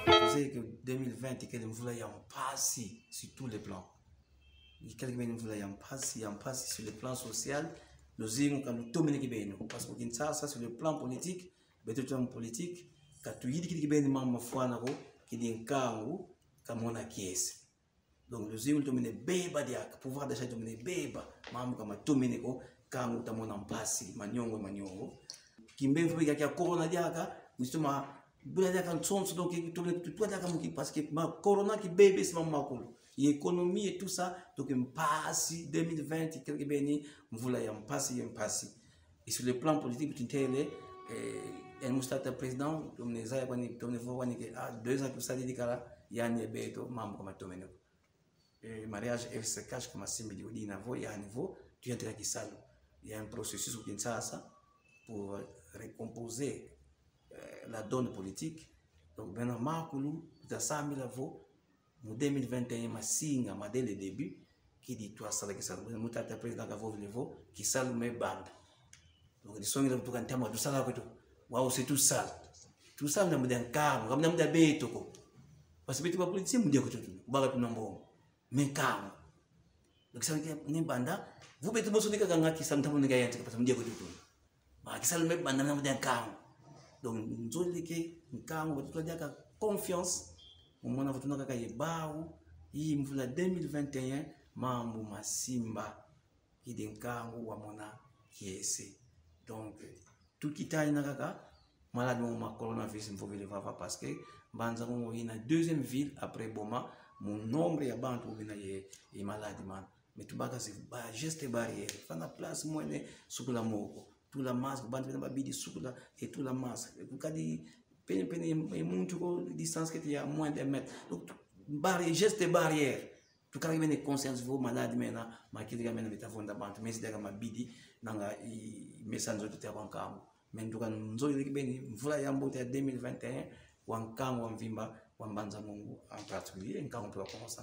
Vous savez que 2020 et qu'elle voulait en passer sur tous les plans. Quelqu'un voulait en passer sur le plan social. Nous avons quand nous tomber qui ben nous parce que ça sur le plan politique, betul politique, quand tu dis que ben maman foi na ko, qui dit kangu comme on a kies. Donc nous avons tomber beba dia pouvoir d'achat tomber beba, maman comme tomber ko kangu tamon en passer, manyongo. Kimbe faut qu'il y a corona dia ka, justement bula dia kan son donc tout dia comme parce que ma corona qui bébé c'est maman ko. L'économie et tout ça, donc on passe 2020, quelques bénis, on voulait en passer. Et sur le plan politique, un moustache président, comme les a 2 ans que ça dit qu'il y a un béto, membre comme Tomeno. Le mariage se cache comme un symbole de niveau, il y a un niveau, tu entres qui sale. Il y a un processus qui ça pour recomposer la donne politique. Donc, maintenant, Marcoulou, tu as 100 000 voix. En 2021, ma dès le début, qui dit toi ça, qui ça, nous t'as président qui sale mes bandes. Donc, les sons tout en termes de ça, waouh, c'est tout ça. Tout ça, nous avons un calme, nous avons un béto. Parce que tu vas politique, nous disons que tu vas tout nombre. Mais calme. Donc, ça veut dire que nous banda, vous mettez mon sonné qui s'en tape, nous gagnons, parce que nous disons que tu vas. Qui sale mes bandes, nous avons un calme. Donc, nous avons dit que calme, nous avons confiance. Au moment où nous avons dit que 2021, mambo masimba qui denkango wa mona kiese. Donc tout qui t'a malade ma coronavirus il faut le voir parce que banza mo ina deuxième ville après Boma mon nombre ya bantu bina ye malade man mais tout baka c'est ba geste barrière fana place moi ne sukula moko tout la masque bantu bina babidi sukula et tout la masque vous kadi peine et montu ko distance que il y a moins de mètres donc barrière geste barrière tu quand même conscience vous malade maintenant ma kidi même bita fonda bantu mais c'est ma bidi nanga message de te bankamo mais tu kan nzoli kibeni mvula ya mbote ya 2021 wankango wa mvimba wa mbanza Mungu en particulier nkango tu va commencer